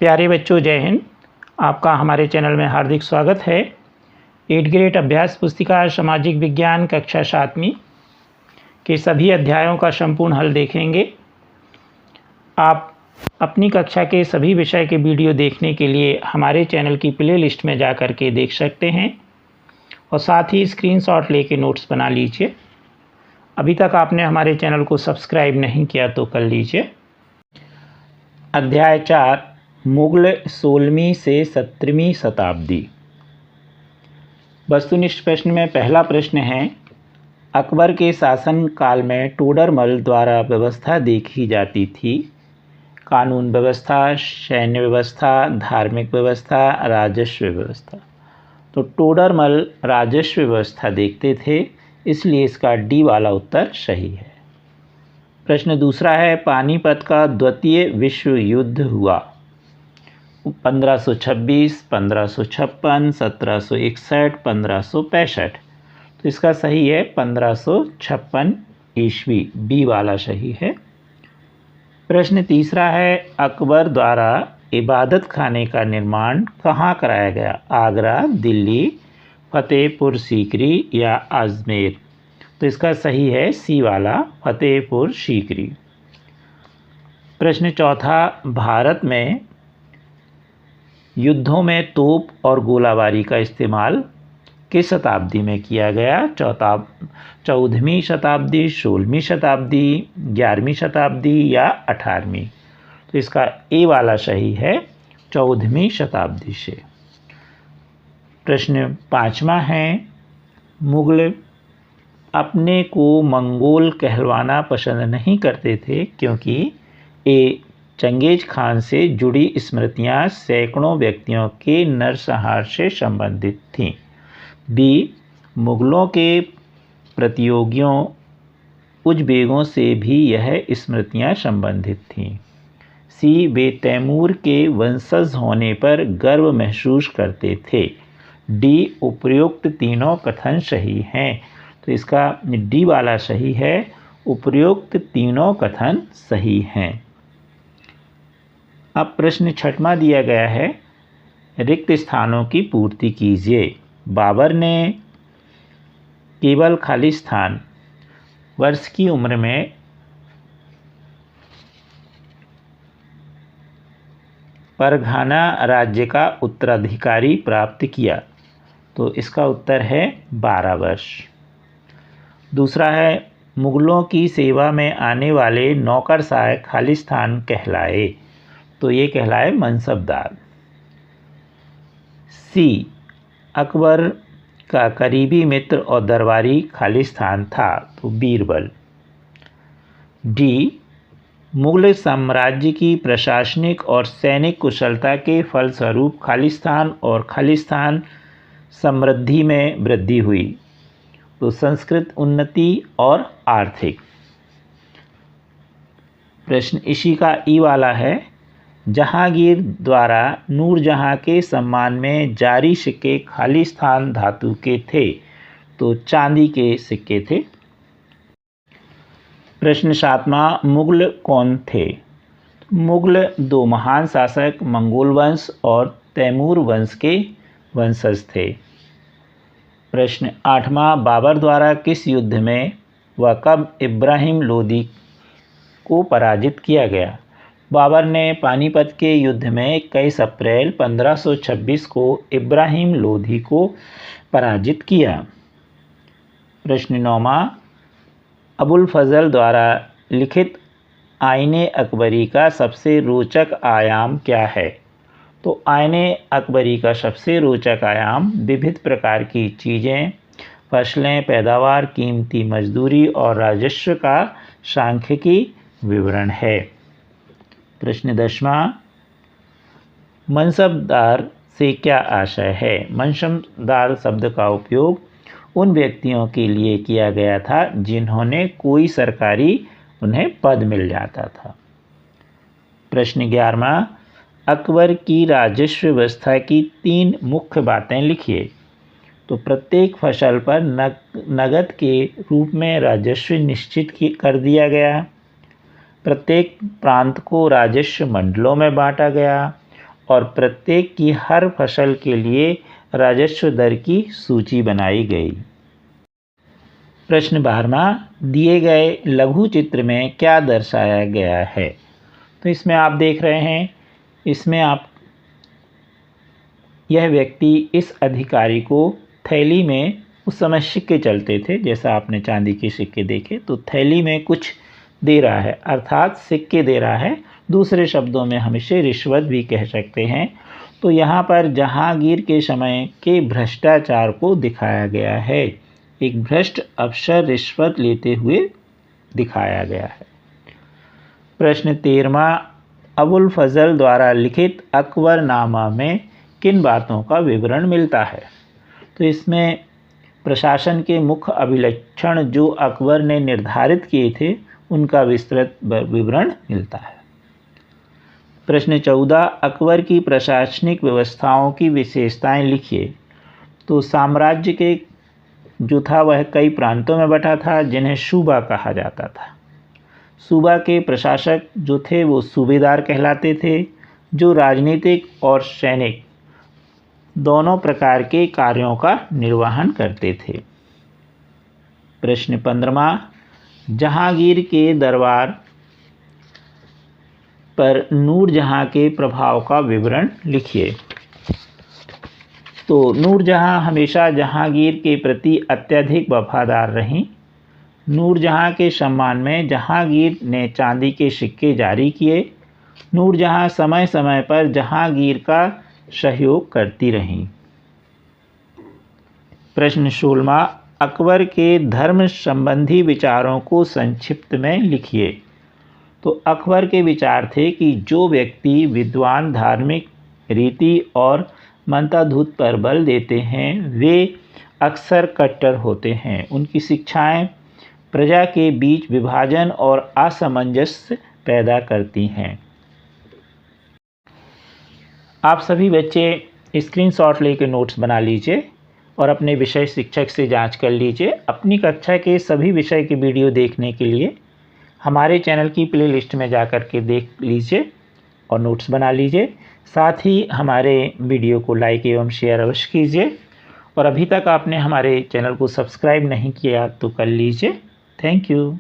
प्यारे बच्चों, जय हिंद। आपका हमारे चैनल में हार्दिक स्वागत है। 8th ग्रेड अभ्यास पुस्तिका सामाजिक विज्ञान कक्षा 7वीं के सभी अध्यायों का संपूर्ण हल देखेंगे। आप अपनी कक्षा के सभी विषय के वीडियो देखने के लिए हमारे चैनल की प्ले लिस्ट में जा कर के देख सकते हैं और साथ ही स्क्रीनशॉट लेके नोट्स बना लीजिए। अभी तक आपने हमारे चैनल को सब्सक्राइब नहीं किया तो कर लीजिए। अध्याय 4, मुगल 16वीं से 17वीं शताब्दी। वस्तुनिष्ठ प्रश्न में पहला प्रश्न है, अकबर के शासन काल में टोडरमल द्वारा व्यवस्था देखी जाती थी। कानून व्यवस्था, सैन्य व्यवस्था, धार्मिक व्यवस्था, राजस्व व्यवस्था। तो टोडरमल राजस्व व्यवस्था देखते थे, इसलिए इसका डी वाला उत्तर सही है। प्रश्न दूसरा है, पानीपत का द्वितीय विश्व युद्ध हुआ 1526, 1556, 1761, 1565। तो इसका सही है 1556 ईस्वी, बी वाला सही है। प्रश्न तीसरा है, अकबर द्वारा इबादत खाने का निर्माण कहाँ कराया गया? आगरा, दिल्ली, फतेहपुर सीकरी या अजमेर? तो इसका सही है सी वाला, फतेहपुर सीकरी। प्रश्न चौथा, भारत में युद्धों में तोप और गोलाबारी का इस्तेमाल किस शताब्दी में किया गया? 14वीं शताब्दी, 16वीं शताब्दी, 11वीं शताब्दी या 18वीं? तो इसका ए वाला सही है, 14वीं शताब्दी से। प्रश्न पाँचवा है, मुगल अपने को मंगोल कहलवाना पसंद नहीं करते थे क्योंकि ए, चंगेज खान से जुड़ी स्मृतियां सैकड़ों व्यक्तियों के नरसंहार से संबंधित थीं। बी, मुगलों के प्रतियोगियों उज़बेकों से भी यह स्मृतियां संबंधित थीं। सी, वे तैमूर के वंशज होने पर गर्व महसूस करते थे। डी, उपर्युक्त तीनों कथन सही हैं। तो इसका डी वाला सही है, उपर्युक्त तीनों कथन सही हैं। अब प्रश्न छठवां दिया गया है, रिक्त स्थानों की पूर्ति कीजिए। बाबर ने केवल खालिस्तान वर्ष की उम्र में परघाना राज्य का उत्तराधिकारी प्राप्त किया। तो इसका उत्तर है 12 वर्ष। दूसरा है, मुगलों की सेवा में आने वाले नौकरशाह खालिस्तान कहलाए। तो ये कहलाए मनसबदार। सी, अकबर का करीबी मित्र और दरबारी खालिस्तान था। तो बीरबल। डी, मुगल साम्राज्य की प्रशासनिक और सैनिक कुशलता के फलस्वरूप खालिस्तान और खालिस्तान समृद्धि में वृद्धि हुई। तो संस्कृत उन्नति और आर्थिक। प्रश्न इसी का ई वाला है, जहांगीर द्वारा नूरजहां के सम्मान में जारी सिक्के खालिस्तान धातु के थे। तो चांदी के सिक्के थे। प्रश्न सातवां, मुगल कौन थे? मुगल दो महान शासक मंगोल वंश और तैमूर वंश के वंशज थे। प्रश्न आठवां, बाबर द्वारा किस युद्ध में व कब इब्राहिम लोदी को पराजित किया गया? बाबर ने पानीपत के युद्ध में 21 अप्रैल 1526 को इब्राहिम लोदी को पराजित किया। प्रश्न नौवां, अबुल फजल द्वारा लिखित आईने अकबरी का सबसे रोचक आयाम क्या है? तो आईने अकबरी का सबसे रोचक आयाम विविध प्रकार की चीज़ें, फसलें, पैदावार, कीमती मजदूरी और राजस्व का सांख्यिकी विवरण है। प्रश्न 10वां, मनसबदार से क्या आशय है? मनसबदार शब्द का उपयोग उन व्यक्तियों के लिए किया गया था जिन्होंने कोई सरकारी उन्हें पद मिल जाता था। प्रश्न 11वां, अकबर की राजस्व व्यवस्था की 3 मुख्य बातें लिखिए। तो प्रत्येक फसल पर नगद के रूप में राजस्व निश्चित कर दिया गया। प्रत्येक प्रांत को राजस्व मंडलों में बांटा गया और प्रत्येक की हर फसल के लिए राजस्व दर की सूची बनाई गई। प्रश्न 12वां, दिए गए लघु चित्र में क्या दर्शाया गया है? तो इसमें आप देख रहे हैं, इसमें आप यह व्यक्ति इस अधिकारी को थैली में, उस समय सिक्के चलते थे, जैसा आपने चांदी के सिक्के देखे, तो थैली में कुछ दे रहा है, अर्थात सिक्के दे रहा है। दूसरे शब्दों में हम इसे रिश्वत भी कह सकते हैं। तो यहाँ पर जहांगीर के समय के भ्रष्टाचार को दिखाया गया है। एक भ्रष्ट अफसर रिश्वत लेते हुए दिखाया गया है। प्रश्न 13वां, अबुल फजल द्वारा लिखित अकबरनामा में किन बातों का विवरण मिलता है? तो इसमें प्रशासन के मुख्य अभिलक्षण जो अकबर ने निर्धारित किए थे, उनका विस्तृत विवरण मिलता है। प्रश्न 14, अकबर की प्रशासनिक व्यवस्थाओं की विशेषताएं लिखिए। तो साम्राज्य के जो था वह कई प्रांतों में बटा था, जिन्हें सूबा कहा जाता था। सूबा के प्रशासक जो थे वो सूबेदार कहलाते थे, जो राजनीतिक और सैनिक दोनों प्रकार के कार्यों का निर्वहन करते थे। प्रश्न 15वां, जहांगीर के दरबार पर नूरजहां के प्रभाव का विवरण लिखिए। तो नूरजहां हमेशा जहांगीर के प्रति अत्यधिक वफादार रहीं। नूरजहां के सम्मान में जहांगीर ने चांदी के सिक्के जारी किए। नूरजहां समय समय पर जहांगीर का सहयोग करती रहीं। प्रश्न 16वां, अकबर के धर्म संबंधी विचारों को संक्षिप्त में लिखिए। तो अकबर के विचार थे कि जो व्यक्ति विद्वान, धार्मिक, रीति और मंत्राधुत पर बल देते हैं, वे अक्सर कट्टर होते हैं। उनकी शिक्षाएं प्रजा के बीच विभाजन और असमंजस्य पैदा करती हैं। आप सभी बच्चे स्क्रीनशॉट लेकर नोट्स बना लीजिए और अपने विषय शिक्षक से जांच कर लीजिए। अपनी कक्षा के सभी विषय के वीडियो देखने के लिए हमारे चैनल की प्लेलिस्ट में जाकर के देख लीजिए और नोट्स बना लीजिए। साथ ही हमारे वीडियो को लाइक एवं शेयर अवश्य कीजिए। और अभी तक आपने हमारे चैनल को सब्सक्राइब नहीं किया तो कर लीजिए। Thank you.